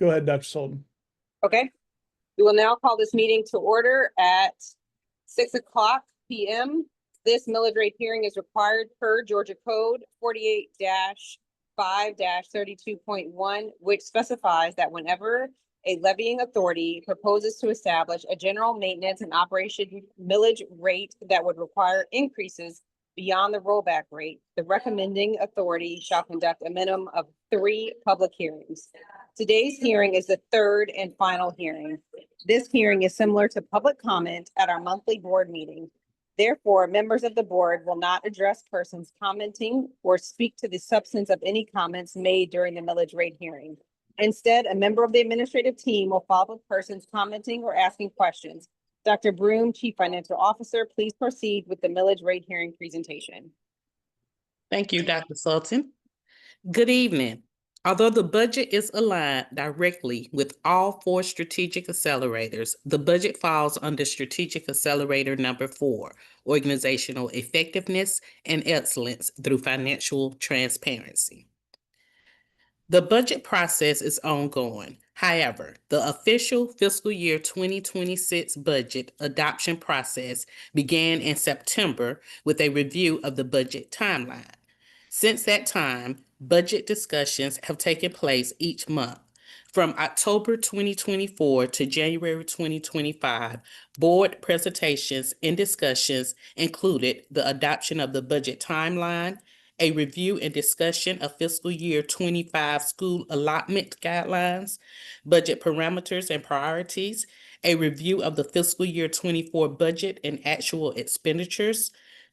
Go ahead, Dr. Sullivan. Okay. We will now call this meeting to order at 6:00 p.m. This millage rate hearing is required per Georgia Code 48-5-32.1, which specifies that whenever a levying authority proposes to establish a general maintenance and operation millage rate that would require increases beyond the rollback rate, the recommending authority shall conduct a minimum of 3 public hearings. Today's hearing is the third and final hearing. This hearing is similar to public comment at our monthly board meeting. Therefore, members of the board will not address persons commenting or speak to the substance of any comments made during the millage rate hearing. Instead, a member of the administrative team will follow with persons commenting or asking questions. Dr. Broom, Chief Financial Officer, please proceed with the millage rate hearing presentation. Thank you, Dr. Sultan. Good evening. Although the budget is aligned directly with all 4 strategic accelerators, the budget falls under strategic accelerator number 4, organizational effectiveness and excellence through financial transparency. The budget process is ongoing. However, the official fiscal year 2026 budget adoption process began in September with a review of the budget timeline. Since that time, budget discussions have taken place each month. From October 2024 to January 2025, board presentations and discussions included the adoption of the budget timeline, a review and discussion of fiscal year 25 school allotment guidelines, budget parameters and priorities, a review of the fiscal year 24 budget and actual expenditures,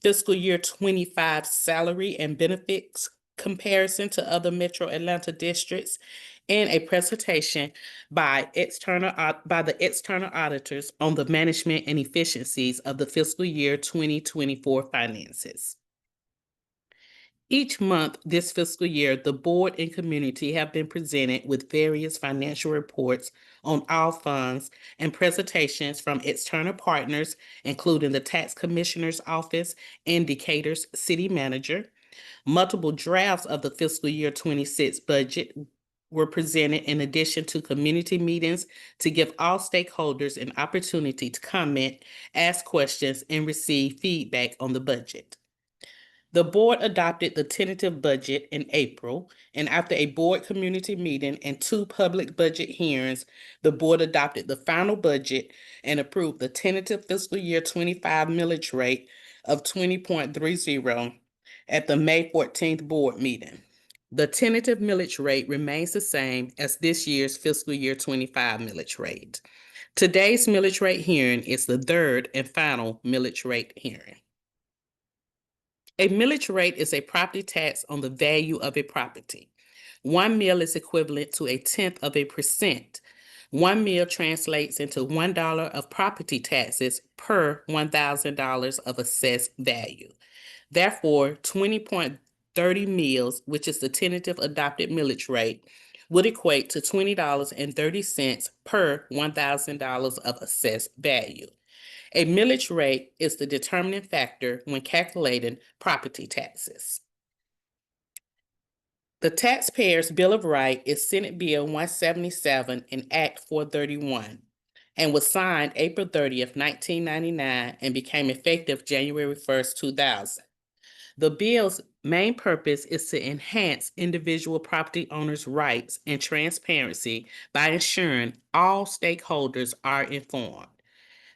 fiscal year 25 salary and benefits comparison to other Metro Atlanta districts, and a presentation by the external auditors on the management and efficiencies of the fiscal year 2024 finances. Each month this fiscal year, the board and community have been presented with various financial reports on all funds and presentations from external partners, including the Tax Commissioner's Office and Decatur's City Manager. Multiple drafts of the fiscal year 26 budget were presented in addition to community meetings to give all stakeholders an opportunity to comment, ask questions, and receive feedback on the budget. The board adopted the tentative budget in April, and after a board community meeting and 2 public budget hearings, the board adopted the final budget and approved the tentative fiscal year 25 millage rate of 20.30 at the May 14th board meeting. The tentative millage rate remains the same as this year's fiscal year 25 millage rate. Today's millage rate hearing is the third and final millage rate hearing. A millage rate is a property tax on the value of a property. 1 mill is equivalent to 0.1%. 1 mill translates into $1 of property taxes per $1,000 of assessed value. Therefore, 20.30 mills, which is the tentative adopted millage rate, would equate to $20.30 per $1,000 of assessed value. A millage rate is the determining factor when calculating property taxes. The Taxpayers' Bill of Rights is Senate Bill 177 and Act 431 and was signed April 30th, 1999 and became effective January 1st, 2000. The bill's main purpose is to enhance individual property owners' rights and transparency by ensuring all stakeholders are informed.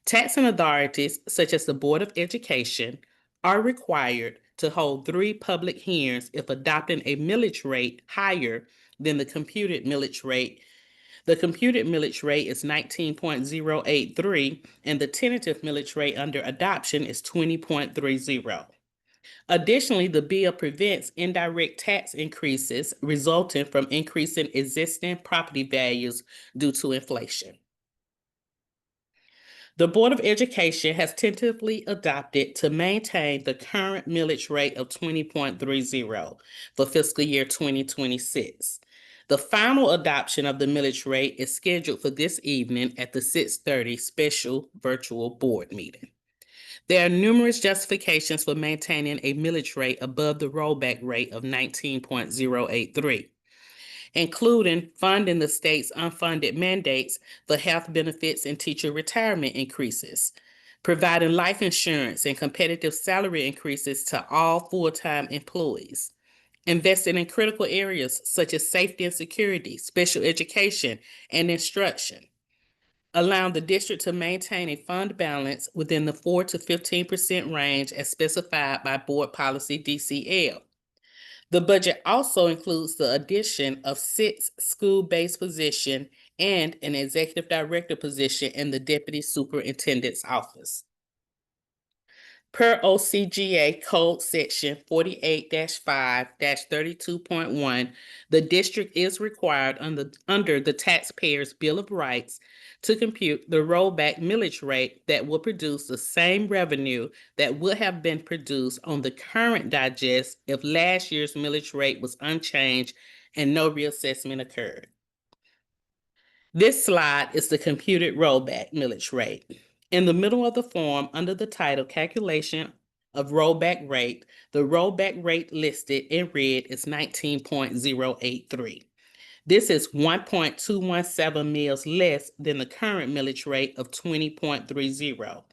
Taxing authorities, such as the Board of Education, are required to hold 3 public hearings if adopting a millage rate higher than the computed millage rate. The computed millage rate is 19.083, and the tentative millage rate under adoption is 20.30. Additionally, the bill prevents indirect tax increases resulting from increasing existing property values due to inflation. The Board of Education has tentatively adopted to maintain the current millage rate of 20.30 for fiscal year 2026. The final adoption of the millage rate is scheduled for this evening at the 6:30 special virtual board meeting. There are numerous justifications for maintaining a millage rate above the rollback rate of 19.083. including funding the state's unfunded mandates for health benefits and teacher retirement increases, providing life insurance and competitive salary increases to all full-time employees, investing in critical areas such as safety and security, special education, and instruction, allowing the district to maintain a fund balance within the 4 to 15% range as specified by Board Policy DCL. The budget also includes the addition of 6 school-based positions and an executive director position in the deputy superintendent's office. Per OCGA Code Section 48-5-32.1, the district is required under the Taxpayers' Bill of Rights to compute the rollback millage rate that will produce the same revenue that would have been produced on the current digest if last year's millage rate was unchanged and no reassessment occurred. This slide is the computed rollback millage rate. In the middle of the form, under the title Calculation of Rollback Rate, the rollback rate listed in red is 19.083. This is 1.217 mils less than the current millage rate of 20.30.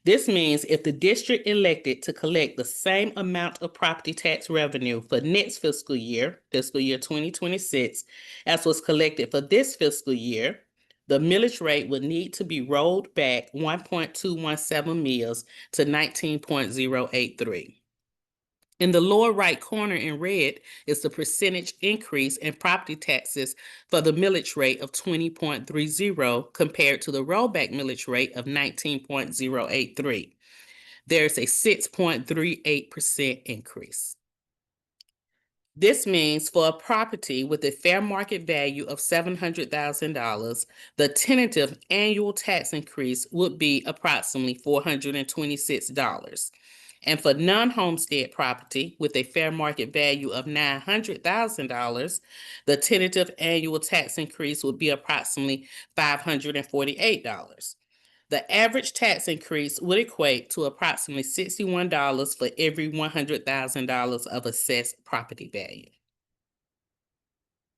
This means if the district elected to collect the same amount of property tax revenue for next fiscal year 2026, as was collected for this fiscal year, the millage rate would need to be rolled back 1.217 mils to 19.083. In the lower right corner in red is the percentage increase in property taxes for the millage rate of 20.30 compared to the rollback millage rate of 19.083. There's a 6.38% increase. This means for a property with a fair market value of $700,000, the tentative annual tax increase would be approximately $426. And for non-homestead property with a fair market value of $900,000, the tentative annual tax increase would be approximately $548. The average tax increase would equate to approximately $61 for every $100,000 of assessed property value.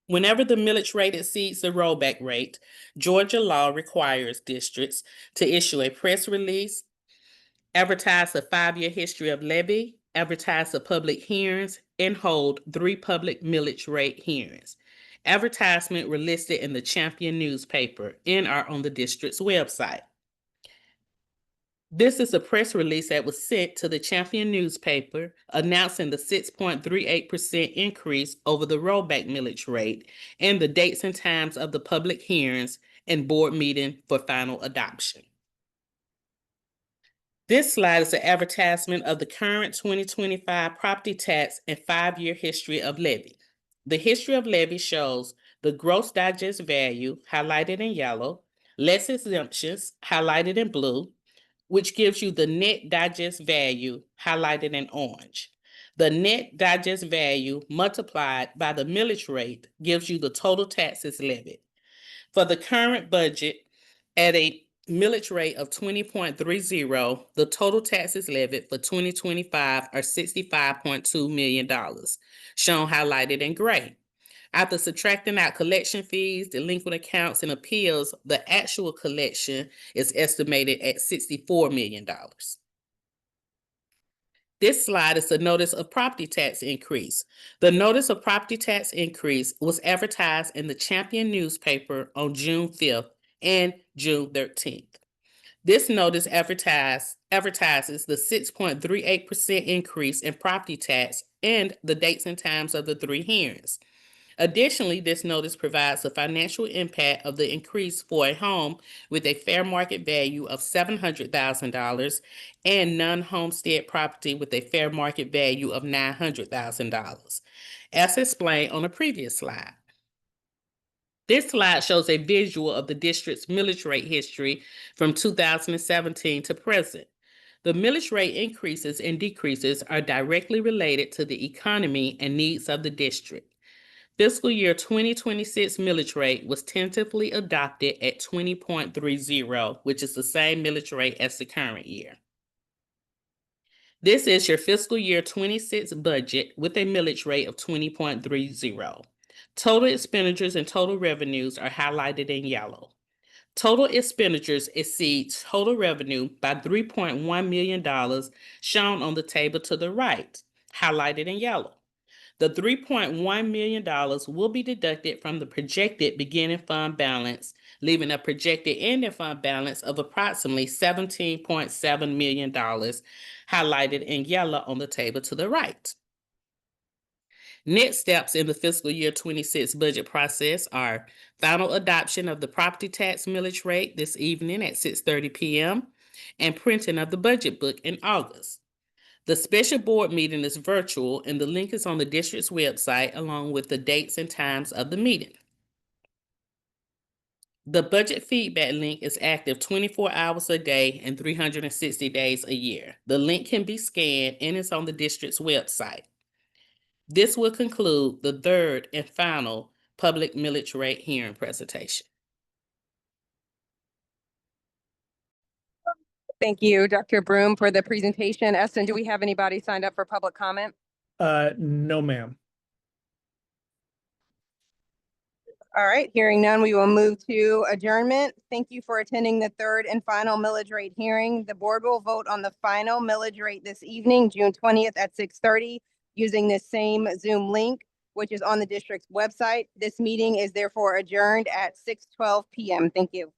Whenever the millage rate exceeds the rollback rate, Georgia law requires districts to issue a press release, advertise a 5-year history of levy, advertise the public hearings, and hold 3 public millage rate hearings. Advertisements were listed in the Champion newspaper and are on the district's website. This is a press release that was sent to the Champion newspaper announcing the 6.38% increase over the rollback millage rate and the dates and times of the public hearings and board meeting for final adoption. This slide is an advertisement of the current 2025 property tax and 5-year history of levy. The history of levy shows the gross digest value, highlighted in yellow, less exemptions, highlighted in blue, which gives you the net digest value, highlighted in orange. The net digest value multiplied by the millage rate gives you the total taxes levied. For the current budget, at a millage rate of 20.30, the total taxes levied for 2025 are $65.2 million, shown highlighted in gray. After subtracting out collection fees, delinquent accounts, and appeals, the actual collection is estimated at $64 million. This slide is the notice of property tax increase. The notice of property tax increase was advertised in the Champion newspaper on June 5th and June 13th. This notice advertises the 6.38% increase in property tax and the dates and times of the 3 hearings. Additionally, this notice provides the financial impact of the increase for a home with a fair market value of $700,000 and non-homestead property with a fair market value of $900,000, as explained on a previous slide. This slide shows a visual of the district's millage rate history from 2017 to present. The millage rate increases and decreases are directly related to the economy and needs of the district. Fiscal year 2026 millage rate was tentatively adopted at 20.30, which is the same millage rate as the current year. This is your fiscal year 26 budget with a millage rate of 20.30. Total expenditures and total revenues are highlighted in yellow. Total expenditures exceed total revenue by $3.1 million, shown on the table to the right, highlighted in yellow. The $3.1 million will be deducted from the projected beginning fund balance, leaving a projected ending fund balance of approximately $17.7 million, highlighted in yellow on the table to the right. Next steps in the fiscal year 26 budget process are final adoption of the property tax millage rate this evening at 6:30 p.m. and printing of the budget book in August. The special board meeting is virtual and the link is on the district's website along with the dates and times of the meeting. The budget feedback link is active 24 hours a day and 360 days a year. The link can be scanned and is on the district's website. This will conclude the third and final public millage rate hearing presentation. Thank you, Dr. Broom, for the presentation. Eston, do we have anybody signed up for public comment? No, ma'am. All right, hearing none, we will move to adjournment. Thank you for attending the third and final millage rate hearing. The board will vote on the final millage rate this evening, June 20th at 6:30, using this same Zoom link, which is on the district's website. This meeting is therefore adjourned at 6:12 p.m. Thank you.